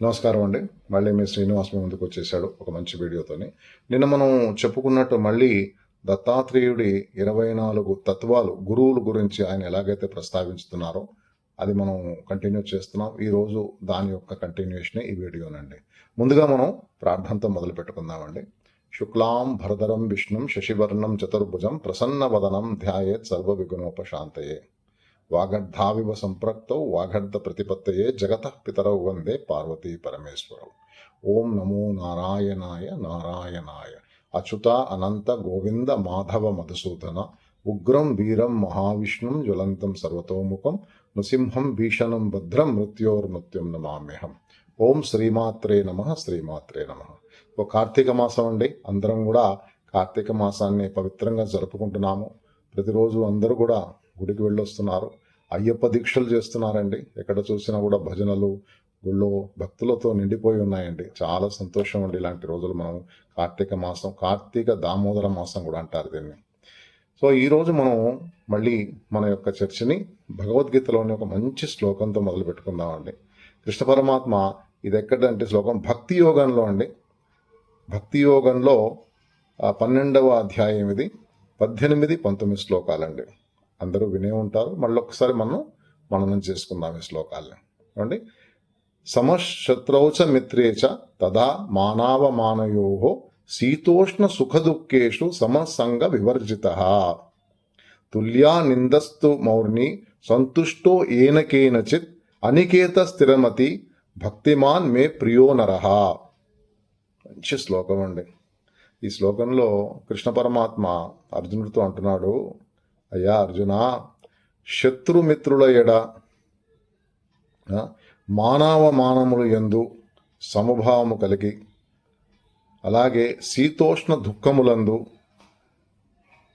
నమస్కారం అండి. మళ్ళీ మీ శ్రీనివాస్ మీ ముందుకు వచ్చేసాడు ఒక మంచి వీడియోతోని. నిన్న మనం చెప్పుకున్నట్టు మళ్ళీ దత్తాత్రేయుడి 24 తత్వాలు గురువుల గురించి ఆయన ఎలాగైతే ప్రస్తావించుతున్నారో అది మనం కంటిన్యూ చేస్తున్నాం. ఈరోజు దాని యొక్క కంటిన్యూషనే ఈ వీడియోనండి. ముందుగా మనం ప్రార్థనతో మొదలు పెట్టుకుందామండి. శుక్లాం భరధరం విష్ణుం శశివర్ణం చతుర్భుజం ప్రసన్నవదనం ధ్యాయేత్ సర్వవిఘ్నోపశాంతయే. వాగర్ధావివ సంప్రక్తౌ వాగర్ధ ప్రతిపత్తయే జగతః పితరౌ వందే పార్వతీ పరమేశ్వరౌ. ఓం నమో నారాయణాయ నారాయణాయ. అచ్యుత అనంత గోవింద మాధవ మధుసూదన ఉగ్రం వీరం మహావిష్ణుం జ్వలంతం సర్వతోముఖం నృసింహం భీషణం భద్రం మృత్యోర్మృత్యుం నమామ్యహం. ఓం శ్రీమాత్రే నమ శ్రీమాత్రే నమ. ఓ కార్తీక మాసం అండి. అందరం కూడా కార్తీక మాసాన్ని పవిత్రంగా జరుపుకుంటున్నాము. ప్రతిరోజు అందరూ కూడా గుడికి వెళ్ళొస్తున్నారు. అయ్యప్ప దీక్షలు చేస్తున్నారండి. ఎక్కడ చూసినా కూడా భజనలు, గుళ్ళో భక్తులతో నిండిపోయి ఉన్నాయండి. చాలా సంతోషం అండి. ఇలాంటి రోజులు మనం కార్తీక మాసం, కార్తీక దామోదర మాసం కూడా అంటారు దీన్ని. సో ఈరోజు మనం మళ్ళీ మన యొక్క చర్చని భగవద్గీతలోని ఒక మంచి శ్లోకంతో మొదలు పెట్టుకుందామండి. కృష్ణ పరమాత్మ ఇది ఎక్కడంటే శ్లోకం భక్తి యోగంలో అండి. భక్తి యోగంలో 12వ అధ్యాయం ఇది. 18, 19 శ్లోకాలండి. అందరూ వినే ఉంటారు. మళ్ళీ ఒకసారి మననం చేసుకుందాం ఈ శ్లోకాలని. ఏమండి, సమశత్రౌచ మిత్రేచ తదా మానవమానయో శీతోష్ణ సుఖదుఃఖేషు సమసంగ వివర్జిత తుల్యా నిందస్తు మౌర్ని సంతుష్టో ఏన కేనచిత్ అనికేత స్థిరమతి భక్తిమాన్ మే ప్రియో నరః. మంచి శ్లోకం అండి. ఈ శ్లోకంలో కృష్ణ పరమాత్మ అర్జునుడితో అంటున్నాడు, అయ్యా అర్జున, శత్రుమిత్రుల ఎడ మానవమానములు యందు సమభావము కలిగి, అలాగే శీతోష్ణ దుఃఖములందు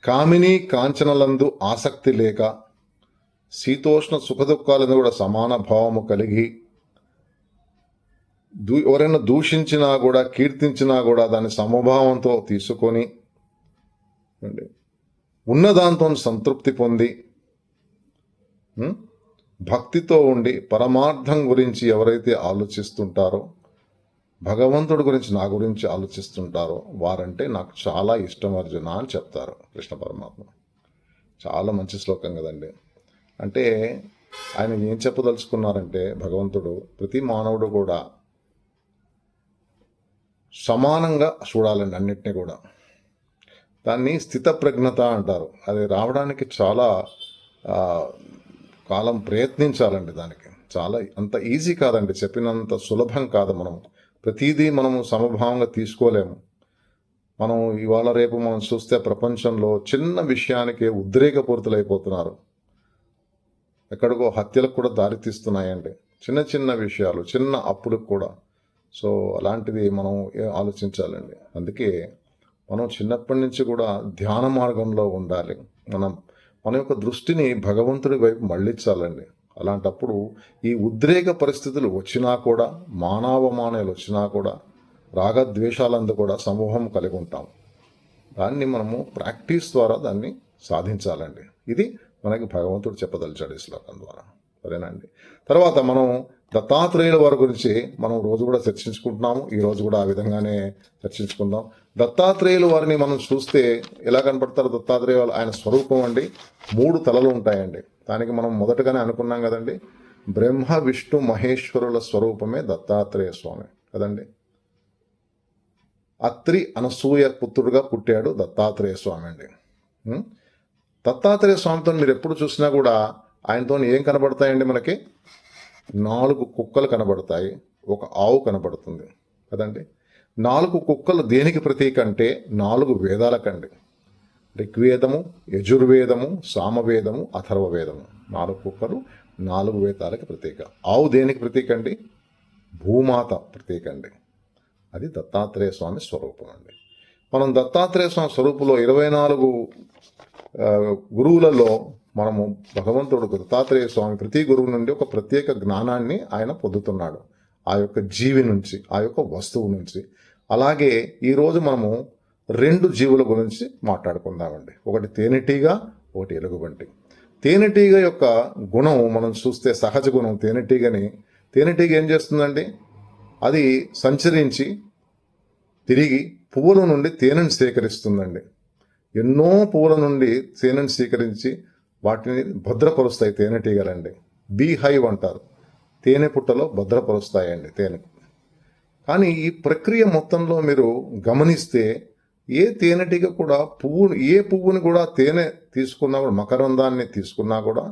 కామిని కాంచనలందు ఆసక్తి లేక, శీతోష్ణ సుఖదుఖాలందు కూడా సమాన భావము కలిగి, ఎవరైనా దూషించినా కూడా కీర్తించినా కూడా దాన్ని సమభావంతో తీసుకొని ఉన్నదాంతో సంతృప్తి పొంది భక్తితో ఉండి పరమార్థం గురించి ఎవరైతే ఆలోచిస్తుంటారో, భగవంతుడి గురించి నా గురించి ఆలోచిస్తుంటారో వారంటే నాకు చాలా ఇష్టం అర్జున అని చెప్తారు కృష్ణ పరమాత్మ. చాలా మంచి శ్లోకం కదండి. అంటే ఆయన ఏం చెప్పదలుచుకున్నారంటే, భగవంతుడు ప్రతి మానవుడు కూడా సమానంగా చూడాలండి అన్నిటినీ కూడా. దాన్ని స్థితప్రజ్ఞత అంటారు. అది రావడానికి చాలా కాలం ప్రయత్నించాలండి. దానికి చాలా అంత ఈజీ కాదండి, చెప్పినంత సులభం కాదు. ప్రతిదీ మనము సమభావంగా తీసుకోలేము. మనం ఇవాళ రేపు మనం చూస్తే ప్రపంచంలో చిన్న విషయానికి ఉద్రేకపూరితులైపోతున్నారు. ఎక్కడికో హత్యలకు కూడా దారితీస్తున్నాయండి. చిన్న చిన్న విషయాలు, చిన్న అప్పులకు కూడా. సో అలాంటిది మనం ఆలోచించాలండి. అందుకే మనం చిన్నప్పటి నుంచి కూడా ధ్యాన మార్గంలో ఉండాలి. మన యొక్క దృష్టిని భగవంతుడి వైపు మళ్ళించాలండి. అలాంటప్పుడు ఈ ఉద్రేక పరిస్థితులు వచ్చినా కూడా, మానవమానాలు వచ్చినా కూడా, రాగద్వేషాలందు కూడా సమూహం కలిగి ఉంటాం. దాన్ని మనము ప్రాక్టీస్ ద్వారా దాన్ని సాధించాలండి. ఇది మనకి భగవంతుడు చెప్పదలిచాడు ఈ శ్లోకం ద్వారా. సరేనండి. తర్వాత మనం దత్తాత్రేయుల వారి గురించి మనం రోజు కూడా చర్చించుకుంటున్నాము. ఈ రోజు కూడా ఆ విధంగానే చర్చించుకుందాం. దత్తాత్రేయుల వారిని మనం చూస్తే ఎలా కనపడతారు? దత్తాత్రేయులు ఆయన స్వరూపం అండి. 3 తలలు ఉంటాయండి. దానికి మనం మొదటగానే అనుకున్నాం కదండి, బ్రహ్మ విష్ణు మహేశ్వరుల స్వరూపమే దత్తాత్రేయ స్వామి కదండి. అత్రి అనసూయ పుత్రుడుగా పుట్టాడు దత్తాత్రేయ స్వామి అండి. దత్తాత్రేయ స్వామితో మీరు ఎప్పుడు చూసినా కూడా ఆయనతో ఏం కనబడతాయండి? మనకి 4 కుక్కలు కనబడతాయి, ఒక ఆవు కనబడుతుంది కదండి. 4 కుక్కలు దేనికి ప్రతీక అంటే 4 వేదాలకండి. ఋగ్వేదము, యజుర్వేదము, సామవేదము, అథర్వవేదము. 4 కుక్కలు 4 వేదాలకి ప్రతీక. ఆవు దేనికి ప్రతీక అండి? భూమాత ప్రతీక అండి. అది దత్తాత్రేయ స్వామి స్వరూపం అండి. మనం దత్తాత్రేయ స్వామి స్వరూపంలో 24 గురువులలో మనము భగవంతుడు దత్తాత్రేయ స్వామి ప్రతి గురువు నుండి ఒక ప్రత్యేక జ్ఞానాన్ని ఆయన పొందుతున్నాడు, ఆ యొక్క జీవి నుంచి, ఆ యొక్క వస్తువు నుంచి. అలాగే ఈరోజు మనము 2 జీవుల గురించి మాట్లాడుకుందామండి. ఒకటి తేనెటీగ, ఒకటి ఎలుగుబంటి. తేనెటీగ యొక్క గుణం మనం చూస్తే సహజ గుణం. తేనెటీగ ఏం చేస్తుందండి? అది సంచరించి తిరిగి పువ్వుల నుండి తేనెను సేకరిస్తుందండి. ఎన్నో పువ్వుల నుండి తేనెను సేకరించి వాటిని భద్రపరుస్తాయి తేనెటీగలండి. బీ హైవ్ అంటారు. తేనె పుట్టలో భద్రపరుస్తాయండి తేనె. కానీ ఈ ప్రక్రియ మొత్తంలో మీరు గమనిస్తే ఏ తేనెటీగ కూడా ఏ పువ్వుని కూడా తేనె తీసుకున్నా కూడా, మకరందాన్ని తీసుకున్నా కూడా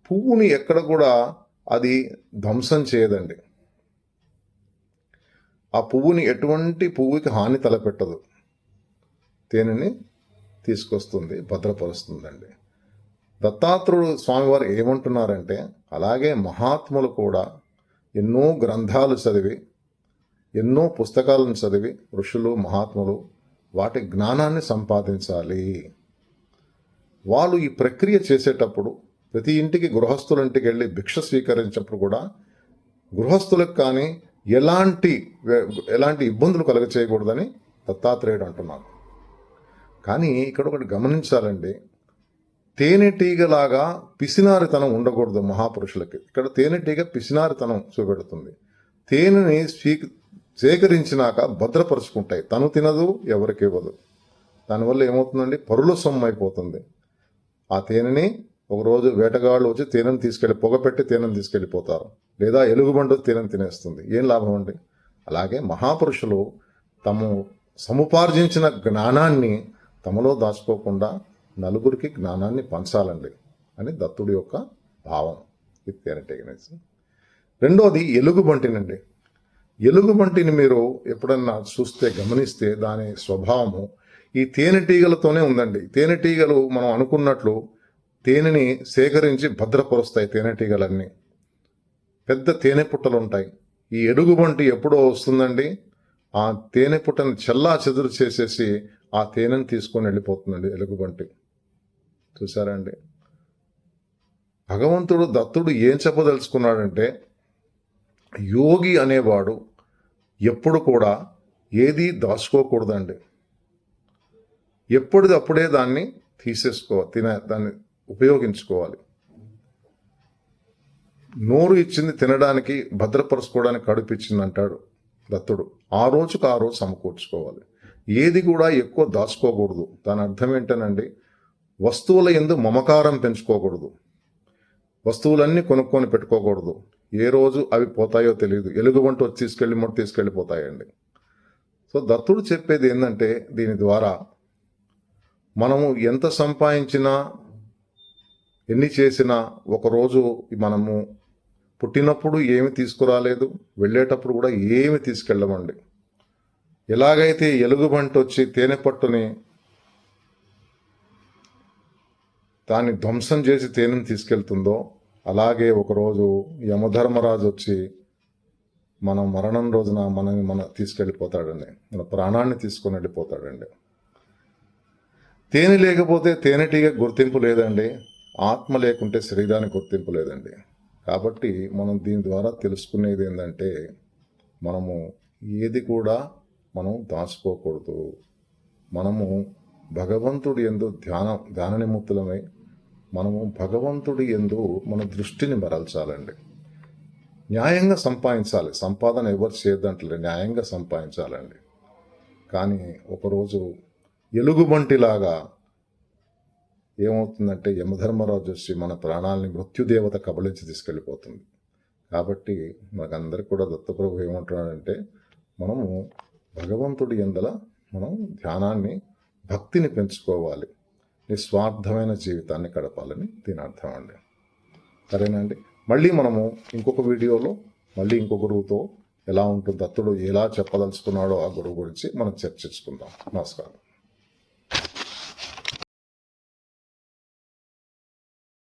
పువ్వుని ఎక్కడ కూడా అది ధ్వంసం చేయదండి. ఆ పువ్వుని ఎటువంటి పువ్వుకి హాని తలపెట్టదు. తేనెని తీసుకొస్తుంది, భద్రపరుస్తుందండి. దత్తాత్రేయుడు స్వామివారు ఏమంటున్నారంటే, అలాగే మహాత్ములు కూడా ఎన్నో గ్రంథాలు చదివి, ఎన్నో పుస్తకాలను చదివి, ఋషులు మహాత్ములు వాటి జ్ఞానాన్ని సంపాదించాలి. వాళ్ళు ఈ ప్రక్రియ చేసేటప్పుడు ప్రతి ఇంటికి, గృహస్థుల ఇంటికి వెళ్ళి భిక్ష స్వీకరించినప్పుడు కూడా గృహస్థులకు కానీ ఎలాంటి ఇబ్బందులు కలుగచేయకూడదని దత్తాత్రేయుడు అంటున్నారు. కానీ ఇక్కడ ఒకటి గమనించాలండి, తేనెటీగలాగా పిసినారితనం ఉండకూడదు మహాపురుషులకి. ఇక్కడ తేనెటీగ పిసినారితనం చూపెడుతుంది. తేనెని సేకరించినాక భద్రపరుచుకుంటాయి. తను తినదు, ఎవరికి ఇవ్వదు. దానివల్ల ఏమవుతుందండి, పరుల సొమ్ము అయిపోతుంది. ఆ తేనెని ఒకరోజు వేటగాళ్ళు వచ్చి తేనెను తీసుకెళ్ళి పొగపెట్టి తేనెను తీసుకెళ్ళిపోతారు, లేదా ఎలుగుబండు తేనెను తినేస్తుంది. ఏం లాభం అండి? అలాగే మహాపురుషులు తాము సముపార్జించిన జ్ఞానాన్ని తమలో దాచుకోకుండా నలుగురికి జ్ఞానాన్ని పంచాలండి అని దత్తుడి యొక్క భావం. ఇది తేనెటీగనేసి. రెండోది ఎలుగుబంటినండి. ఎలుగుబంటిని మీరు ఎప్పుడన్నా చూస్తే, గమనిస్తే దాని స్వభావము ఈ తేనెటీగలతోనే ఉందండి. తేనెటీగలు మనం అనుకున్నట్లు తేనెని సేకరించి భద్రపరుస్తాయి. తేనెటీగలన్నీ పెద్ద తేనె పుట్టలు ఉంటాయి. ఈ ఎలుగుబంటి ఎప్పుడో వస్తుందండి, ఆ తేనె పుట్టని చెల్లా చెదురు చేసేసి ఆ తేనెని తీసుకొని వెళ్ళిపోతుందండి ఎలుగుబంటి. చూసారా అండి? భగవంతుడు దత్తుడు ఏం చెప్పదలుచుకున్నాడంటే, యోగి అనేవాడు ఎప్పుడు కూడా ఏది దాచుకోకూడదండి. ఎప్పటిదప్పుడే దాన్ని దాన్ని ఉపయోగించుకోవాలి. నోరు ఇచ్చింది తినడానికి, భద్రపరుచుకోవడానికి కడుపు ఇచ్చింది అంటాడు దత్తుడు. ఆ రోజుకు ఆ రోజు సమకూర్చుకోవాలి. ఏది కూడా ఎక్కువ దాచుకోకూడదు. దాని అర్థం ఏంటనండి, వస్తువుల యందు మమకారం పెంచుకోకూడదు. వస్తువులన్నీ కొనుక్కొని పెట్టుకోకూడదు. ఏ రోజు అవి పోతాయో తెలియదు. ఎలుగుబంటి వచ్చి తీసుకెళ్ళిపోతాయండి. సో దత్తుడు చెప్పేది ఏంటంటే, దీని ద్వారా మనము ఎంత సంపాదించినా, ఎన్ని చేసినా, ఒకరోజు మనము పుట్టినప్పుడు ఏమి తీసుకురాలేదు, వెళ్ళేటప్పుడు కూడా ఏమి తీసుకెళ్ళమండి. ఎలాగైతే ఎలుగుబంటి వచ్చి తేనె పట్టుని దాన్ని ధ్వంసం చేసి తేనెని తీసుకెళ్తుందో, అలాగే ఒకరోజు యమధర్మరాజు వచ్చి మన మరణం రోజున మన తీసుకెళ్ళిపోతాడండి. మన ప్రాణాన్ని తీసుకొని వెళ్ళిపోతాడండి. తేనె లేకపోతే తేనెటీగ గుర్తింపు లేదండి. ఆత్మ లేకుంటే శరీరానికి గుర్తింపు లేదండి. కాబట్టి మనం దీని ద్వారా తెలుసుకునేది ఏంటంటే, మనము ఏది కూడా మనం దాచుకోకూడదు. మనము భగవంతుడి యందు ధ్యాన నిమిత్తులమై మనము భగవంతుడి యందు మన దృష్టిని మరల్చాలండి. న్యాయంగా సంపాదించాలి. సంపాదన ఎవరు చేయద్దంటలే, న్యాయంగా సంపాదించాలండి. కానీ ఒకరోజు ఎలుగుబంటిలాగా ఏమవుతుందంటే, యమధర్మరాజు వచ్చి మన ప్రాణాలని మృత్యుదేవత కబళించి తీసుకెళ్ళిపోతుంది. కాబట్టి మనకందరికి కూడా దత్తప్రభు ఏమంటున్నాడంటే, మనము భగవంతుడి యందల మనం ధ్యానాన్ని, భక్తిని పెంచుకోవాలి. నిస్వార్థమైన జీవితాన్ని గడపాలని దీని అర్థం అండి. సరేనండి. మళ్ళీ మనము ఇంకొక వీడియోలో మళ్ళీ ఇంకో గురువుతో ఎలా ఉంటుంది, దత్తుడు ఎలా చెప్పదలుచుకున్నాడో ఆ గురువు గురించి మనం చర్చించుకుందాం. నమస్కారం.